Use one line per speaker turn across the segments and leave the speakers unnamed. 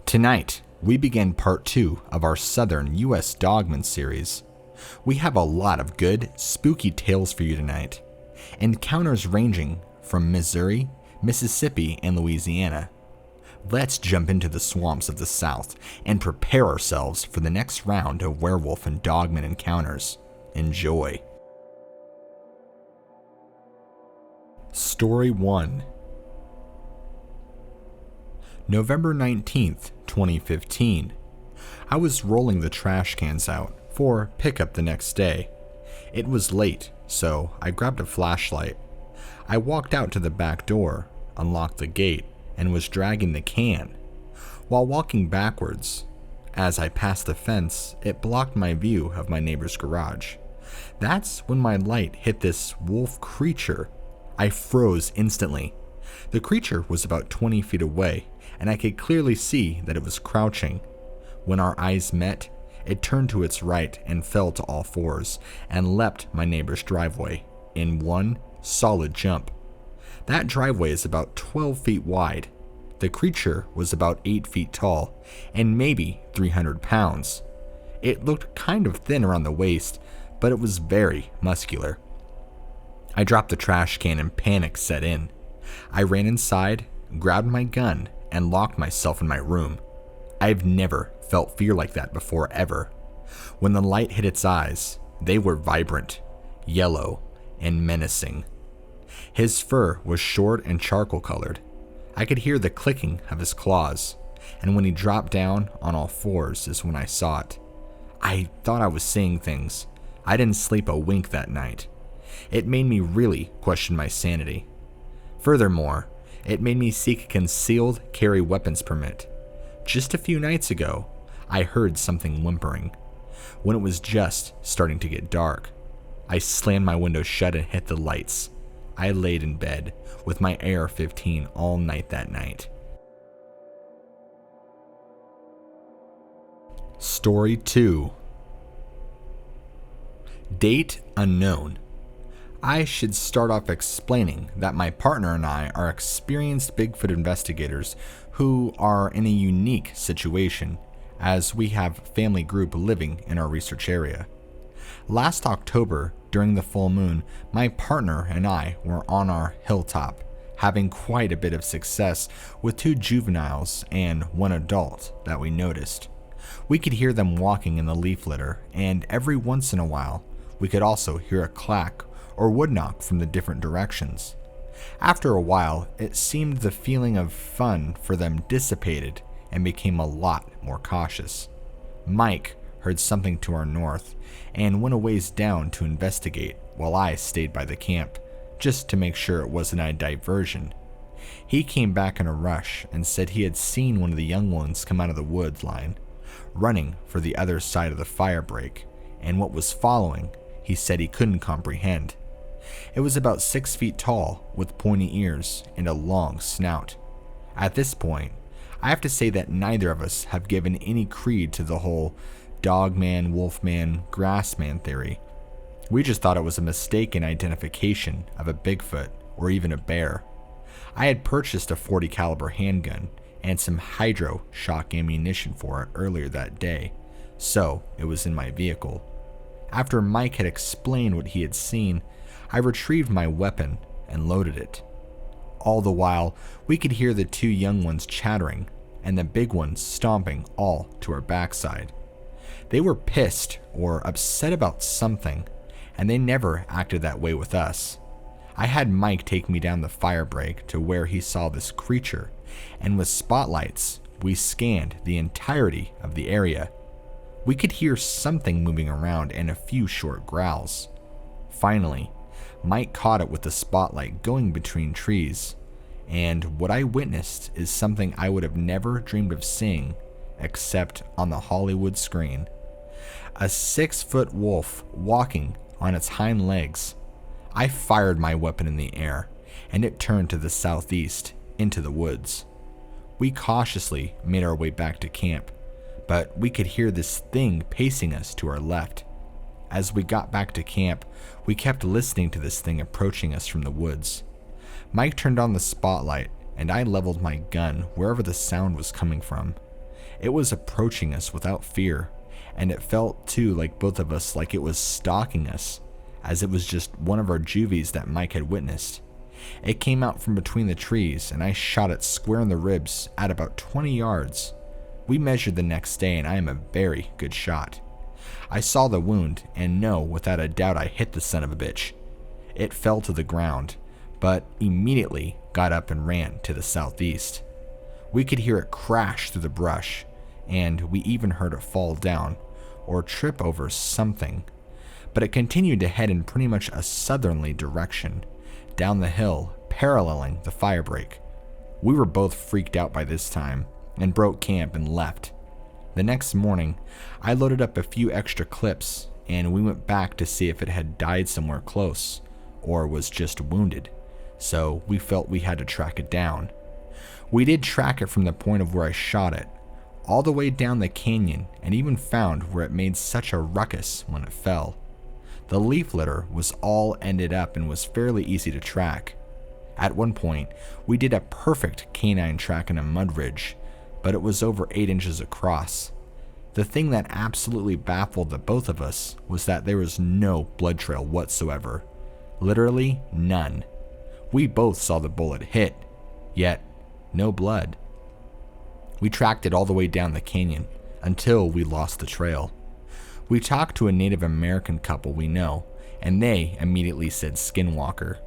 Tonight, we begin part 2 of our Southern US Dogman series. We have a lot of good, spooky tales for you tonight. Encounters ranging from Missouri, Mississippi, and Louisiana. Let's jump into the swamps of the South and prepare ourselves for the next round of werewolf and dogman encounters. Enjoy. Story 1. November 19th, 2015. I was rolling the trash cans out for pickup the next day. It was late, so I grabbed a flashlight. I walked out to the back door, unlocked the gate, and was dragging the can. While walking backwards, as I passed the fence, it blocked my view of my neighbor's garage. That's when my light hit this wolf creature. I froze instantly. The creature was about 20 feet away, and I could clearly see that it was crouching. When our eyes met, it turned to its right and fell to all fours and leapt my neighbor's driveway in one solid jump. That driveway is about 12 feet wide. The creature was about 8 feet tall and maybe 300 pounds. It looked kind of thin around the waist, but it was very muscular. I dropped the trash can and panic set in. I ran inside, grabbed my gun, and locked myself in my room. I've never felt fear like that before ever. When the light hit its eyes, they were vibrant, yellow, and menacing. His fur was short and charcoal colored. I could hear the clicking of his claws, and when he dropped down on all fours is when I saw it. I thought I was seeing things. I didn't sleep a wink that night. It made me really question my sanity. Furthermore, it made me seek a concealed carry weapons permit. Just a few nights ago, I heard something whimpering. When it was just starting to get dark, I slammed my window shut and hit the lights. I laid in bed with my AR-15 all night that night. Story 2. Date unknown. I should start off explaining that my partner and I are experienced Bigfoot investigators who are in a unique situation, as we have a family group living in our research area. Last October, during the full moon, my partner and I were on our hilltop, having quite a bit of success with 2 juveniles and 1 adult that we noticed. We could hear them walking in the leaf litter, and every once in a while, we could also hear a clack or wood knock from the different directions. After a while, it seemed the feeling of fun for them dissipated and became a lot more cautious. Mike heard something to our north and went a ways down to investigate while I stayed by the camp, just to make sure it wasn't a diversion. He came back in a rush and said he had seen one of the young ones come out of the woods line, running for the other side of the fire break, and what was following, he said he couldn't comprehend. It was about 6 feet tall, with pointy ears and a long snout. At this point, I have to say that neither of us have given any creed to the whole dogman, wolfman, grassman theory. We just thought it was a mistaken identification of a Bigfoot or even a bear. I had purchased a .40 caliber handgun and some hydro shock ammunition for it earlier that day, so it was in my vehicle. After Mike had explained what he had seen, I retrieved my weapon and loaded it. All the while, we could hear the 2 young ones chattering and the big ones stomping all to our backside. They were pissed or upset about something, and they never acted that way with us. I had Mike take me down the fire break to where he saw this creature, and with spotlights, we scanned the entirety of the area. We could hear something moving around and a few short growls. Finally, Mike caught it with the spotlight going between trees, and what I witnessed is something I would have never dreamed of seeing except on the Hollywood screen. A 6-foot wolf walking on its hind legs. I fired my weapon in the air, and it turned to the southeast into the woods. We cautiously made our way back to camp, but we could hear this thing pacing us to our left. As we got back to camp, we kept listening to this thing approaching us from the woods. Mike turned on the spotlight, and I leveled my gun wherever the sound was coming from. It was approaching us without fear, and it felt too like both of us like it was stalking us, as it was just one of our juvies that Mike had witnessed. It came out from between the trees, and I shot it square in the ribs at about 20 yards. We measured the next day, and I am a very good shot. I saw the wound, and know without a doubt I hit the son of a bitch. It fell to the ground, but immediately got up and ran to the southeast. We could hear it crash through the brush, and we even heard it fall down or trip over something. But it continued to head in pretty much a southerly direction, down the hill, paralleling the firebreak. We were both freaked out by this time, and broke camp and left. The next morning, I loaded up a few extra clips, and we went back to see if it had died somewhere close, or was just wounded, so we felt we had to track it down. We did track it from the point of where I shot it, all the way down the canyon, and even found where it made such a ruckus when it fell. The leaf litter was all ended up and was fairly easy to track. At one point, we did a perfect canine track in a mud ridge, but it was over 8 inches across. The thing that absolutely baffled the both of us was that there was no blood trail whatsoever. Literally none. We both saw the bullet hit, yet no blood. We tracked it all the way down the canyon until we lost the trail. We talked to a Native American couple we know, and they immediately said skinwalker.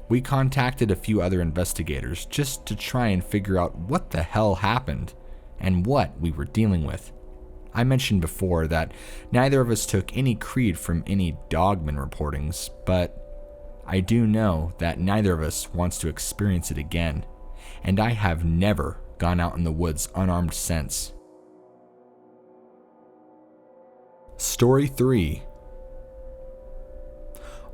We contacted a few other investigators just to try and figure out what the hell happened and what we were dealing with. I mentioned before that neither of us took any creed from any Dogman reportings, but I do know that neither of us wants to experience it again, and I have never gone out in the woods unarmed since. Story 3.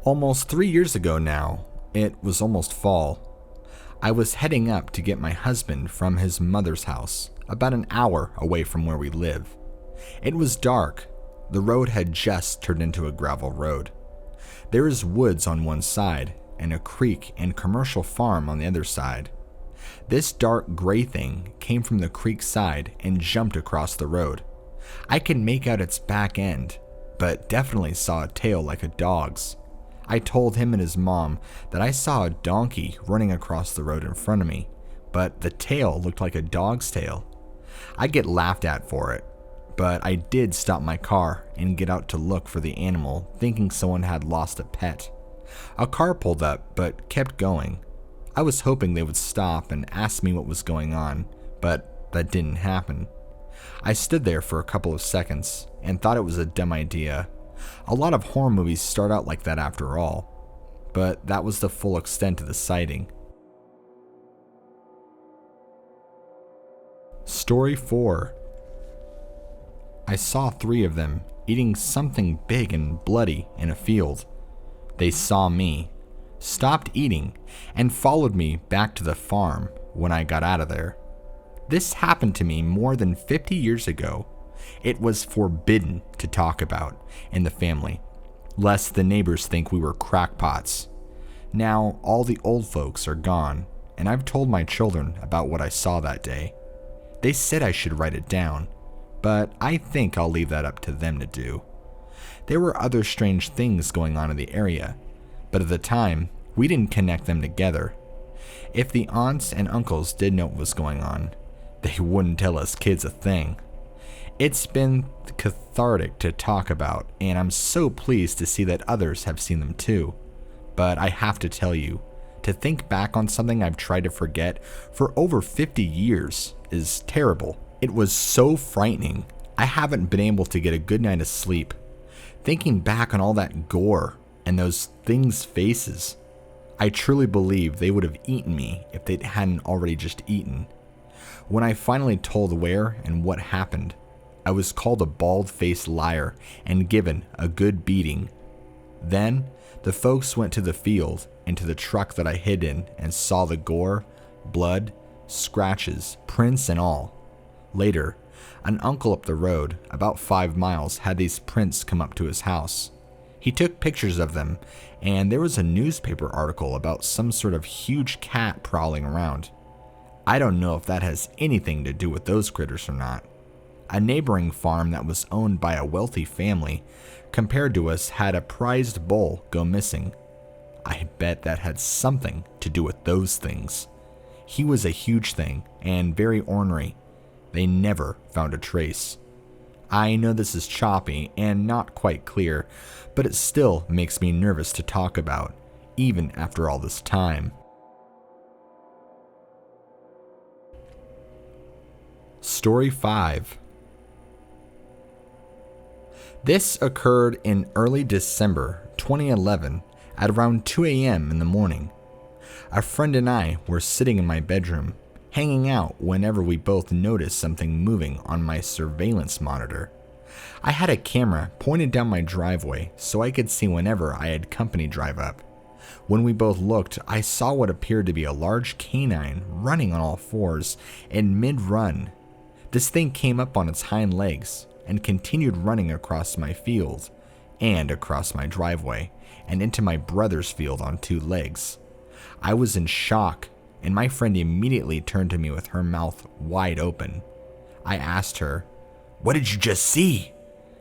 Almost 3 years ago now, it was almost fall. I was heading up to get my husband from his mother's house, about an hour away from where we live. It was dark. The road had just turned into a gravel road. There is woods on one side, and a creek and commercial farm on the other side. This dark gray thing came from the creek side and jumped across the road. I could make out its back end, but definitely saw a tail like a dog's. I told him and his mom that I saw a donkey running across the road in front of me, but the tail looked like a dog's tail. I get laughed at for it, but I did stop my car and get out to look for the animal, thinking someone had lost a pet. A car pulled up, but kept going. I was hoping they would stop and ask me what was going on, but that didn't happen. I stood there for a couple of seconds and thought it was a dumb idea. A lot of horror movies start out like that after all, but that was the full extent of the sighting. Story 4. I saw 3 of them eating something big and bloody in a field. They saw me, stopped eating, and followed me back to the farm when I got out of there. This happened to me more than 50 years ago. It was forbidden to talk about in the family, lest the neighbors think we were crackpots. Now all the old folks are gone, and I've told my children about what I saw that day. They said I should write it down, but I think I'll leave that up to them to do. There were other strange things going on in the area, but at the time, we didn't connect them together. If the aunts and uncles did know what was going on, they wouldn't tell us kids a thing. It's been cathartic to talk about, and I'm so pleased to see that others have seen them too. But I have to tell you, to think back on something I've tried to forget for over 50 years is terrible. It was so frightening. I haven't been able to get a good night of sleep. Thinking back on all that gore and those things' faces, I truly believe they would have eaten me if they hadn't already just eaten. When I finally told where and what happened, I was called a bald-faced liar and given a good beating. Then, the folks went to the field and to the truck that I hid in and saw the gore, blood, scratches, prints and all. Later, an uncle up the road, about 5 miles, had these prints come up to his house. He took pictures of them, and there was a newspaper article about some sort of huge cat prowling around. I don't know if that has anything to do with those critters or not, A neighboring farm that was owned by a wealthy family compared to us had a prized bull go missing. I bet that had something to do with those things. He was a huge thing and very ornery. They never found a trace. I know this is choppy and not quite clear, but it still makes me nervous to talk about, even after all this time. Story 5. This occurred in early December 2011 at around 2 a.m. in the morning. A friend and I were sitting in my bedroom, hanging out whenever we both noticed something moving on my surveillance monitor. I had a camera pointed down my driveway so I could see whenever I had company drive up. When we both looked, I saw what appeared to be a large canine running on all fours in mid-run. This thing came up on its hind legs and continued running across my field and across my driveway and into my brother's field on 2 legs. I was in shock, and my friend immediately turned to me with her mouth wide open. I asked her, "What did you just see?"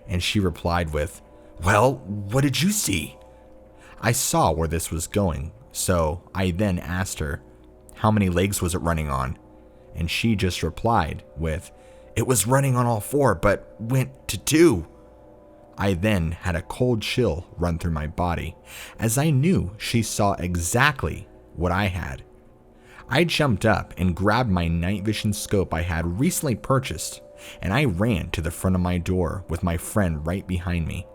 And she replied with, "Well, what did you see?" I saw where this was going, so I then asked her, "How many legs was it running on?" And she just replied with, "It was running on all 4, but went to 2. I then had a cold chill run through my body, as I knew she saw exactly what I had. I jumped up and grabbed my night vision scope I had recently purchased, and I ran to the front of my door with my friend right behind me.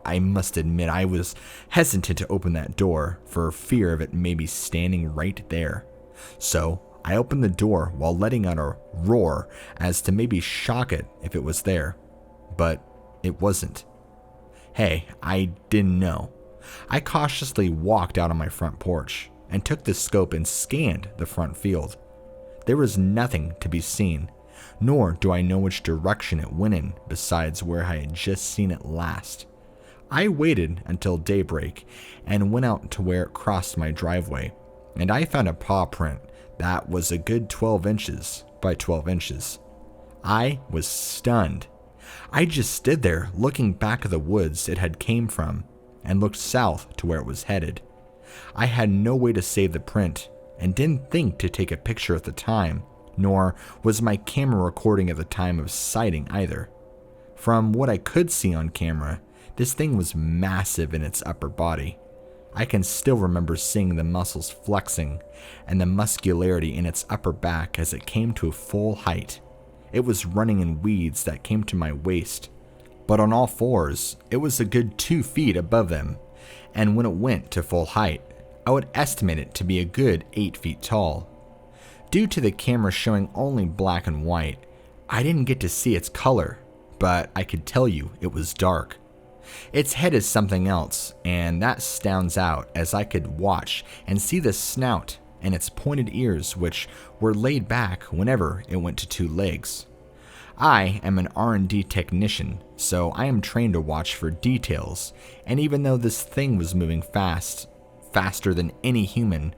I must admit I was hesitant to open that door for fear of it maybe standing right there. So I opened the door while letting out a roar as to maybe shock it if it was there. But it wasn't. Hey, I didn't know. I cautiously walked out on my front porch and took the scope and scanned the front field. There was nothing to be seen, nor do I know which direction it went in besides where I had just seen it last. I waited until daybreak and went out to where it crossed my driveway, and I found a paw print that was a good 12 inches by 12 inches. I was stunned. I just stood there looking back at the woods it had came from and looked south to where it was headed. I had no way to save the print and didn't think to take a picture at the time, nor was my camera recording at the time of sighting either. From what I could see on camera, this thing was massive in its upper body. I can still remember seeing the muscles flexing and the muscularity in its upper back as it came to a full height. It was running in weeds that came to my waist, but on all 4s, it was a good 2 feet above them, and when it went to full height, I would estimate it to be a good 8 feet tall. Due to the camera showing only black and white, I didn't get to see its color, but I could tell you it was dark. Its head is something else, and that stands out as I could watch and see the snout and its pointed ears, which were laid back whenever it went to 2 legs. I am an R&D technician, so I am trained to watch for details, and even though this thing was moving faster than any human,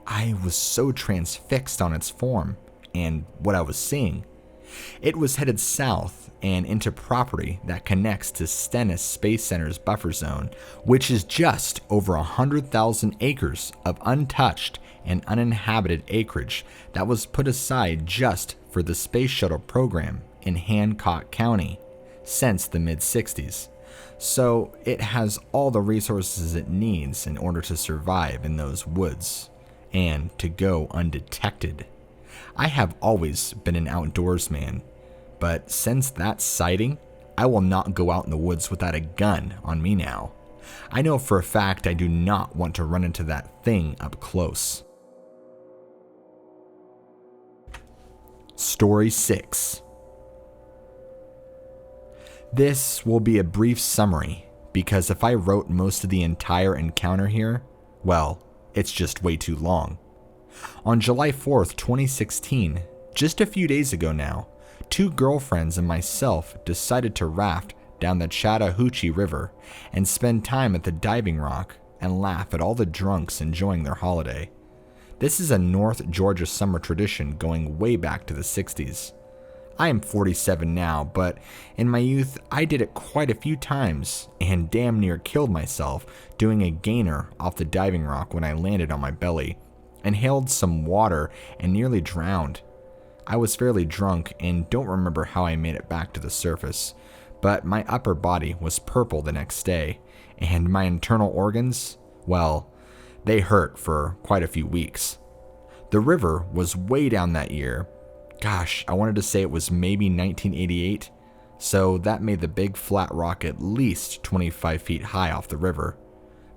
I was so transfixed on its form and what I was seeing. It was headed south and into property that connects to Stennis Space Center's buffer zone, which is just over 100,000 acres of untouched and uninhabited acreage that was put aside just for the space shuttle program in Hancock County since the mid-60s. So it has all the resources it needs in order to survive in those woods and to go undetected. I have always been an outdoors man, but since that sighting, I will not go out in the woods without a gun on me now. I know for a fact I do not want to run into that thing up close. Story 6. This will be a brief summary, because if I wrote most of the entire encounter here, well, it's just way too long. On July 4th, 2016, just a few days ago now, 2 girlfriends and myself decided to raft down the Chattahoochee River and spend time at the diving rock and laugh at all the drunks enjoying their holiday. This is a North Georgia summer tradition going way back to the 60s. I am 47 now, but in my youth, I did it quite a few times and damn near killed myself doing a gainer off the diving rock when I landed on my belly, inhaled some water, and nearly drowned. I was fairly drunk and don't remember how I made it back to the surface, but my upper body was purple the next day, and my internal organs, well, they hurt for quite a few weeks. The river was way down that year. Gosh, I wanted to say it was maybe 1988, so that made the big flat rock at least 25 feet high off the river.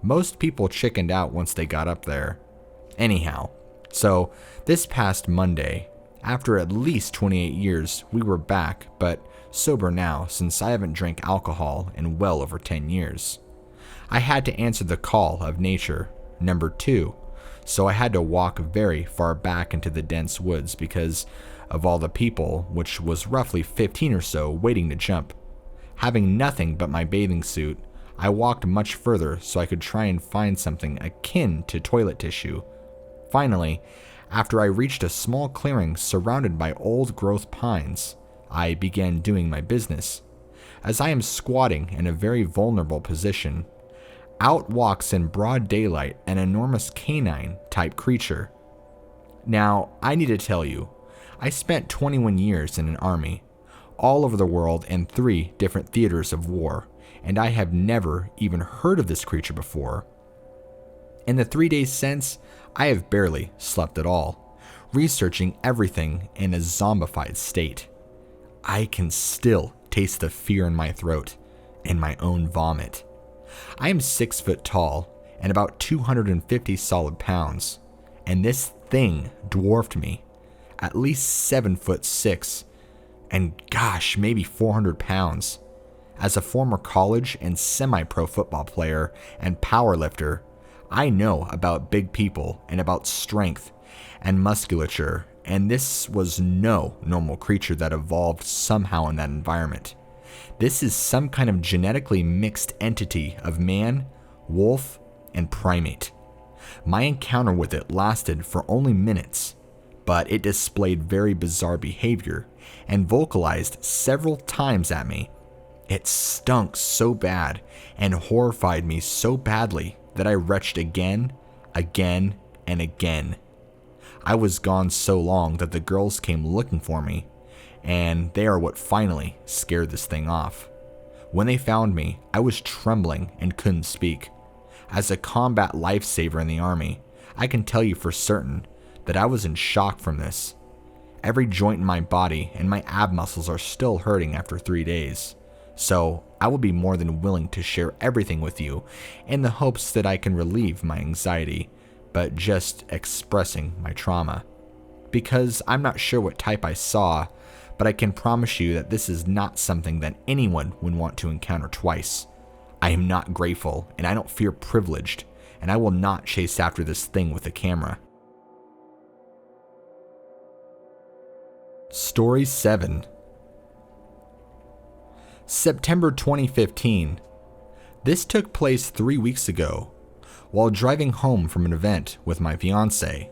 Most people chickened out once they got up there. Anyhow, so this past Monday, after at least 28 years, we were back, but sober now since I haven't drank alcohol in well over 10 years. I had to answer the call of nature, number 2, so I had to walk very far back into the dense woods because of all the people, which was roughly 15 or so, waiting to jump. Having nothing but my bathing suit, I walked much further so I could try and find something akin to toilet tissue. Finally, after I reached a small clearing surrounded by old-growth pines, I began doing my business. As I am squatting in a very vulnerable position, out walks in broad daylight an enormous canine-type creature. Now, I need to tell you, I spent 21 years in an army, all over the world in 3 different theaters of war, and I have never even heard of this creature before. In the 3 days since, I have barely slept at all, researching everything in a zombified state. I can still taste the fear in my throat and my own vomit. I am 6 foot tall and about 250 solid pounds, and this thing dwarfed me, at least 7'6", and gosh, maybe 400 pounds. As a former college and semi-pro football player and powerlifter, I know about big people and about strength and musculature, and this was no normal creature that evolved somehow in that environment. This is some kind of genetically mixed entity of man, wolf, and primate. My encounter with it lasted for only minutes, but it displayed very bizarre behavior and vocalized several times at me. It stunk so bad and horrified me so badly that I retched again, and again. I was gone so long that the girls came looking for me, and they are what finally scared this thing off. When they found me, I was trembling and couldn't speak. As a combat lifesaver in the army, I can tell you for certain that I was in shock from this. Every joint in my body and my ab muscles are still hurting after 3 days, so I will be more than willing to share everything with you in the hopes that I can relieve my anxiety, but just expressing my trauma. Because I'm not sure what type I saw, but I can promise you that this is not something that anyone would want to encounter twice. I am not grateful, and I don't feel privileged, and I will not chase after this thing with a camera. Story 7. September 2015. This took place 3 weeks ago, while driving home from an event with my fiancé.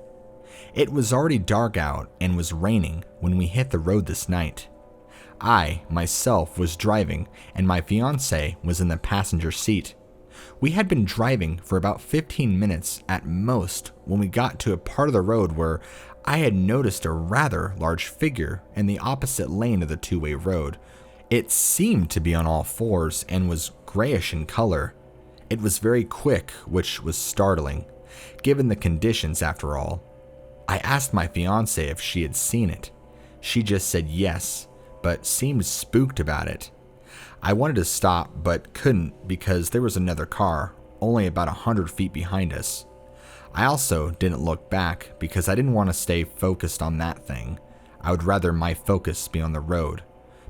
It was already dark out and was raining when we hit the road this night. I, myself, was driving and my fiancé was in the passenger seat. We had been driving for about 15 minutes at most when we got to a part of the road where I had noticed a rather large figure in the opposite lane of the two-way road. It seemed to be on all fours and was grayish in color. It was very quick, which was startling, given the conditions after all. I asked my fiancée if she had seen it. She just said yes, but seemed spooked about it. I wanted to stop, but couldn't because there was another car, only about 100 feet behind us. I also didn't look back because I didn't want to stay focused on that thing. I would rather my focus be on the road,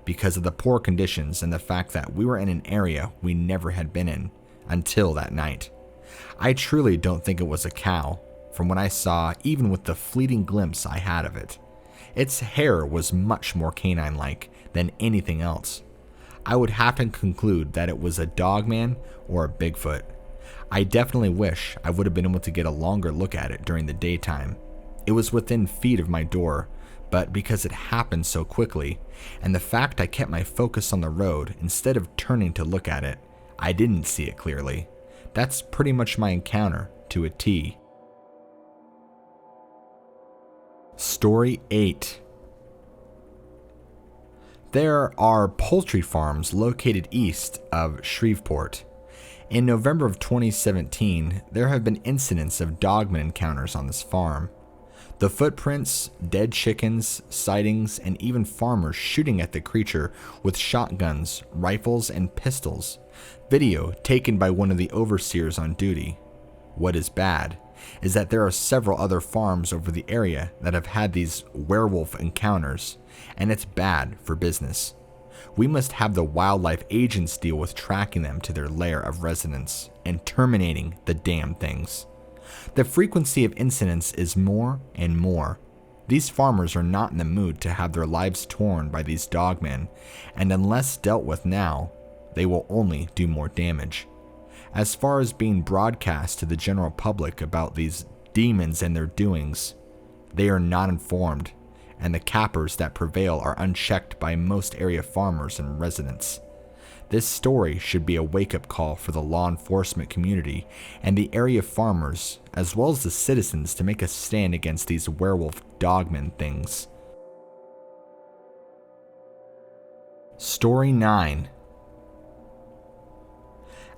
because of the poor conditions and the fact that we were in an area we never had been in until that night. I truly don't think it was a cow, from what I saw, even with the fleeting glimpse I had of it. Its hair was much more canine-like than anything else. I would have to conclude that it was a Dogman or a Bigfoot. I definitely wish I would have been able to get a longer look at it during the daytime. It was within feet of my door, but because it happened so quickly, and the fact I kept my focus on the road instead of turning to look at it, I didn't see it clearly. That's pretty much my encounter to a T. Story 8. There are poultry farms located east of Shreveport. In November of 2017, there have been incidents of Dogman encounters on this farm. The footprints, dead chickens, sightings, and even farmers shooting at the creature with shotguns, rifles, and pistols. Video taken by one of the overseers on duty. What is bad is that there are several other farms over the area that have had these werewolf encounters, and it's bad for business. We must have the wildlife agents deal with tracking them to their lair of residence and terminating the damn things. The frequency of incidents is more and more. These farmers are not in the mood to have their lives torn by these dogmen, and unless dealt with now, they will only do more damage. As far as being broadcast to the general public about these demons and their doings, they are not informed, and the cappers that prevail are unchecked by most area farmers and residents. This story should be a wake-up call for the law enforcement community and the area farmers, as well as the citizens, to make a stand against these werewolf dogman things. Story 9.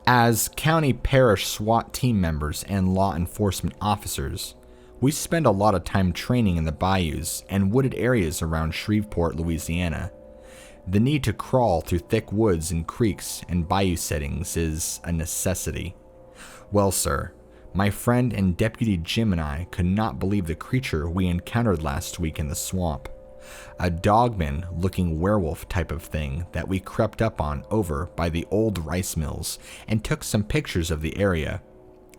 As county parish SWAT team members and law enforcement officers, we spend a lot of time training in the bayous and wooded areas around Shreveport, Louisiana. The need to crawl through thick woods and creeks and bayou settings is a necessity. Well, sir, my friend and Deputy Jim and I could not believe the creature we encountered last week in the swamp. A dogman-looking werewolf type of thing that we crept up on over by the old rice mills and took some pictures of the area.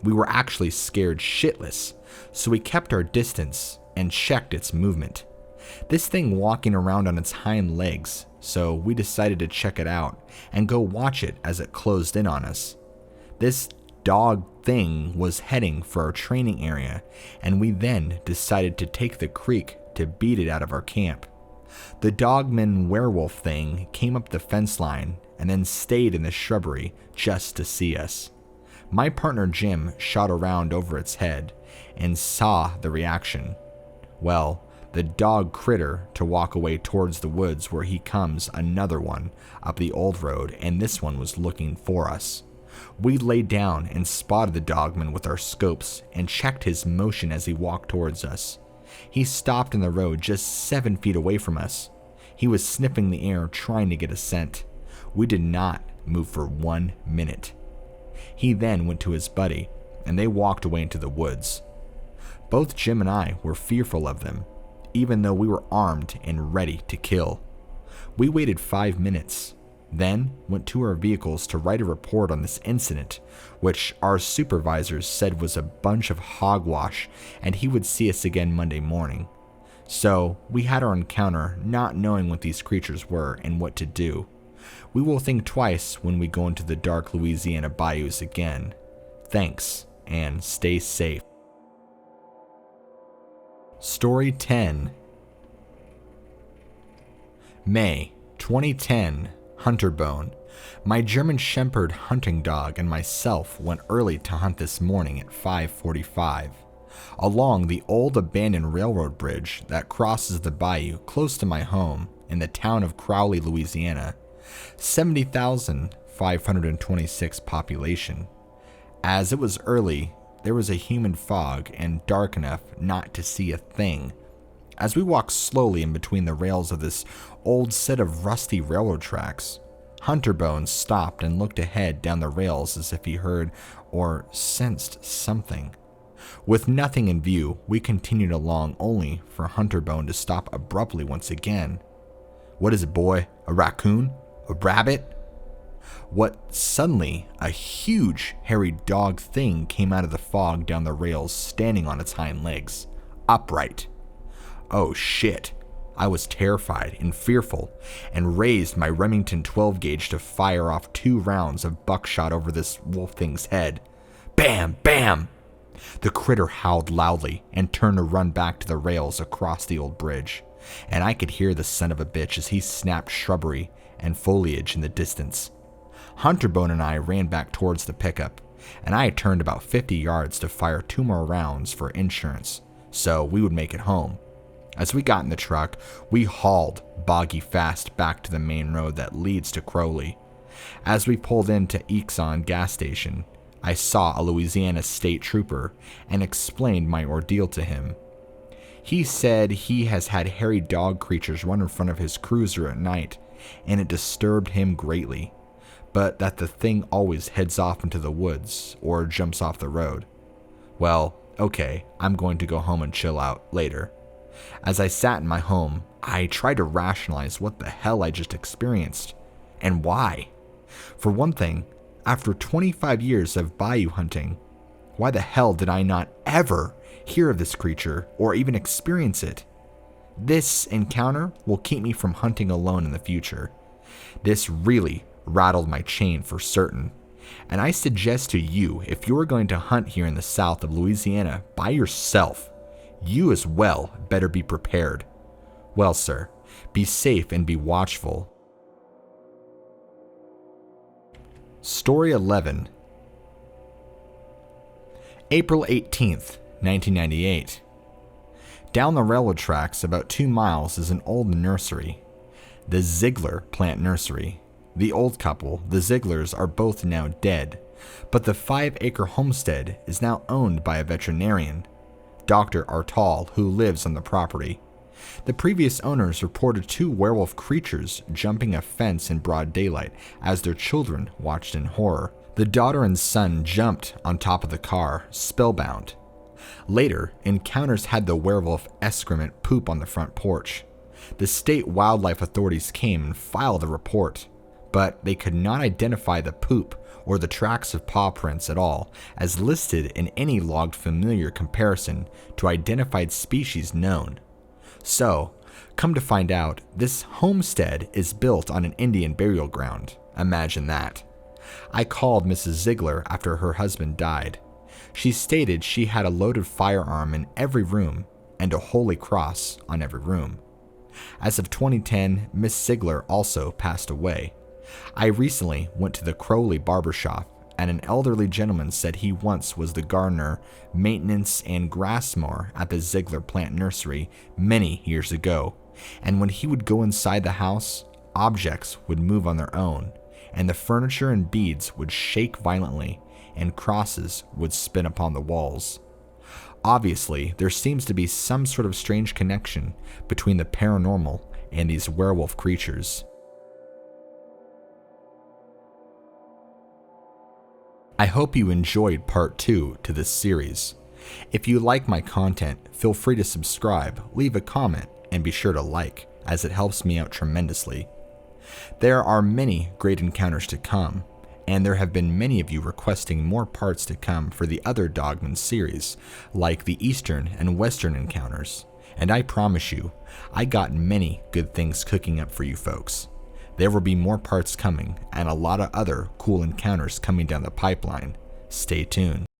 We were actually scared shitless, so we kept our distance and checked its movement. This thing walking around on its hind legs, so we decided to check it out and go watch it as it closed in on us. This dog thing was heading for our training area, and we then decided to take the creek to beat it out of our camp. The dogman werewolf thing came up the fence line and then stayed in the shrubbery just to see us. My partner Jim shot around over its head and saw the reaction. Well, the dog critter to walk away towards the woods where he comes another one up the old road, and this one was looking for us. We laid down and spotted the dogman with our scopes and checked his motion as he walked towards us. He stopped in the road just 7 feet away from us. He was sniffing the air trying to get a scent. We did not move for 1 minute. He then went to his buddy and they walked away into the woods. Both Jim and I were fearful of them, even though we were armed and ready to kill. We waited 5 minutes, then went to our vehicles to write a report on this incident, which our supervisors said was a bunch of hogwash and he would see us again Monday morning. So we had our encounter not knowing what these creatures were and what to do. We will think twice when we go into the dark Louisiana bayous again. Thanks, and stay safe. Story 10. May 2010, Hunterbone. My German Shepherd hunting dog and myself went early to hunt this morning at 5:45. Along the old abandoned railroad bridge that crosses the bayou close to my home in the town of Crowley, Louisiana. 70,526 population. As it was early, there was a humid fog and dark enough not to see a thing. As we walked slowly in between the rails of this old set of rusty railroad tracks, Hunterbone stopped and looked ahead down the rails as if he heard or sensed something. With nothing in view, we continued along only for Hunterbone to stop abruptly once again. "What is it, boy? A raccoon? A rabbit?" Suddenly, a huge, hairy dog thing came out of the fog down the rails, standing on its hind legs, upright. Oh shit. I was terrified and fearful, and raised my Remington 12 gauge to fire off 2 rounds of buckshot over this wolf thing's head. Bam! Bam! The critter howled loudly and turned to run back to the rails across the old bridge. and I could hear the son of a bitch as he snapped shrubbery and foliage in the distance. Hunterbone and I ran back towards the pickup, and I had turned about 50 yards to fire 2 more rounds for insurance, so we would make it home. As we got in the truck, we hauled boggy fast back to the main road that leads to Crowley. As we pulled into Exxon gas station, I saw a Louisiana state trooper and explained my ordeal to him. He said he has had hairy dog creatures run in front of his cruiser at night, and it disturbed him greatly, but that the thing always heads off into the woods or jumps off the road. Well, okay, I'm going to go home and chill out later. As I sat in my home, I tried to rationalize what the hell I just experienced, and why. For one thing, after 25 years of bayou hunting, why the hell did I not ever hear of this creature or even experience it? This encounter will keep me from hunting alone in the future. This really rattled my chain for certain, and I suggest to you, if you are going to hunt here in the south of Louisiana by yourself, you as well better be prepared. Well, sir, be safe and be watchful. Story 11. April 18th, 1998. Down the railroad tracks about 2 miles is an old nursery, the Ziegler Plant Nursery. The old couple, the Zieglers, are both now dead, but the 5-acre homestead is now owned by a veterinarian, Dr. Artal, who lives on the property. The previous owners reported 2 werewolf creatures jumping a fence in broad daylight as their children watched in horror. The daughter and son jumped on top of the car, spellbound. Later, encounters had the werewolf excrement poop on the front porch. The state wildlife authorities came and filed a report, but they could not identify the poop or the tracks of paw prints at all as listed in any logged familiar comparison to identified species known. So, come to find out, this homestead is built on an Indian burial ground. Imagine that. I called Mrs. Ziegler after her husband died. She stated she had a loaded firearm in every room and a holy cross on every room. As of 2010, Miss Ziegler also passed away. I recently went to the Crowley barbershop, and an elderly gentleman said he once was the gardener, maintenance, and grass mower at the Ziegler Plant Nursery many years ago, and when he would go inside the house, objects would move on their own, and the furniture and beads would shake violently, and crosses would spin upon the walls. Obviously, there seems to be some sort of strange connection between the paranormal and these werewolf creatures. I hope you enjoyed part 2 to this series. If you like my content, feel free to subscribe, leave a comment, and be sure to like, as it helps me out tremendously. There are many great encounters to come, and there have been many of you requesting more parts to come for the other Dogman series, like the Eastern and Western encounters, and I promise you, I got many good things cooking up for you folks. There will be more parts coming, and a lot of other cool encounters coming down the pipeline. Stay tuned.